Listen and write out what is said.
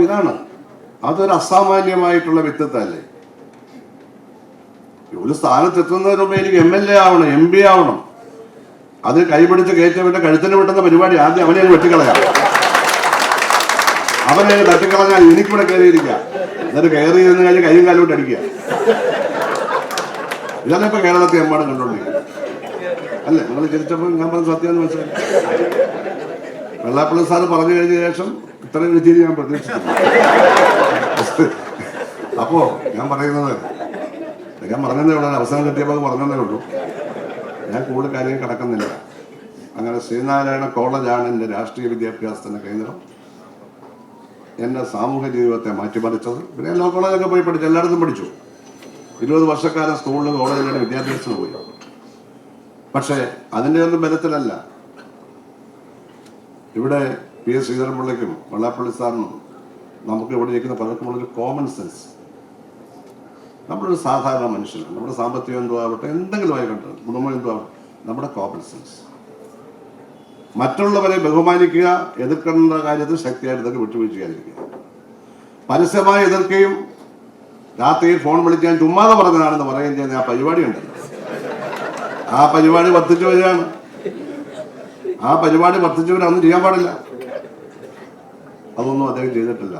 ഇതാണ്, അതൊരു അസാമാന്യമായിട്ടുള്ള വ്യക്തിത്വമല്ലേ. ഒരു സ്ഥാനത്തെത്തുന്നതിന് മുമ്പ് എനിക്ക് MLA ആവണം, MP ആവണം. അത് കൈപിടിച്ച് കയറ്റവന്റെ കഴുത്തിന് വിട്ടുന്ന പരിപാടി ആദ്യം അവനെ വെട്ടിക്കളയാം. അവനെ തട്ടിക്കളഞ്ഞാൽ എനിക്കിവിടെ കയറിയിരിക്കാം. എന്നിട്ട് കയറി ഇരുന്ന് കഴിഞ്ഞ് കൈയും കാലോട്ട് അടിക്കുക. ഇതാണ് ഇപ്പൊ കേരളത്തെ എമ്പാടും കണ്ടോണ്ടിരിക്കുന്നത് അല്ലേ. നിങ്ങൾ ചിരിച്ചപ്പോൾ ഞാൻ പറഞ്ഞ സത്യമെന്ന് മനസ്സിലായി. വെള്ളാപ്പള്ളി സാറ് പറഞ്ഞു കഴിഞ്ഞ ശേഷം ഇത്രയും വിജയം ഞാൻ പ്രതീക്ഷിക്കുന്നു. അപ്പോ ഞാൻ പറയുന്നത്, ഞാൻ പറഞ്ഞതേ ഉള്ളൂ, അവസരം കിട്ടിയപ്പോൾ പറഞ്ഞതേ ഉള്ളൂ. ഞാൻ കൂടുതൽ കാര്യം കിടക്കുന്നില്ല. അങ്ങനെ ശ്രീനാരായണ കോളേജാണ് എൻ്റെ രാഷ്ട്രീയ വിദ്യാഭ്യാസത്തിൻ്റെ കേന്ദ്രം. എൻ്റെ സാമൂഹ്യ ജീവിതത്തെ മാറ്റിമറിച്ചത്. പിന്നെ എല്ലാ കോളേജൊക്കെ പോയി പഠിച്ചു, എല്ലായിടത്തും പഠിച്ചു. 20 വർഷക്കാലം സ്കൂളിലും കോളേജിലും വിദ്യാഭ്യാസത്തിന് പോയി. പക്ഷേ അതിൻ്റെ ഒന്നും ബലത്തിലല്ല. ഇവിടെ PS ശ്രീധരൻപിള്ളയ്ക്കും വെള്ളാപ്പള്ളി സാറിനും നമുക്ക് ഇവിടെ ഇരിക്കുന്ന പലർക്കുമുള്ളൊരു കോമൺ സെൻസ്. നമ്മളൊരു സാധാരണ മനുഷ്യനാണ്. നമ്മുടെ സാമ്പത്തികം എന്തോ ആവട്ടെ, എന്തെങ്കിലും ആയിക്കോട്ടെ, കുടുംബം എന്തോ ആവട്ടെ, നമ്മുടെ കോമൺ സെൻസ്. മറ്റുള്ളവരെ ബഹുമാനിക്കുക, എതിർക്കേണ്ട കാര്യത്തിൽ ശക്തിയായിട്ട് ഇതൊക്കെ വിട്ടുവീഴ്ച ചെയ്യാതിരിക്കുക. പരസ്യമായി എതിർക്കുകയും രാത്രിയിൽ ഫോൺ വിളിക്കാൻ ചുമ്മാതെ പറഞ്ഞതാണെന്ന് പറയുകയും ചെയ്യുന്ന ആ പരിപാടി ഉണ്ടല്ലോ, ആ പരിപാടി വർദ്ധിച്ചു വരികയാണ്. ആ പരിപാടി വർദ്ധിച്ചവരൊന്നും ചെയ്യാൻ പാടില്ല. അതൊന്നും അദ്ദേഹം ചെയ്തിട്ടില്ല.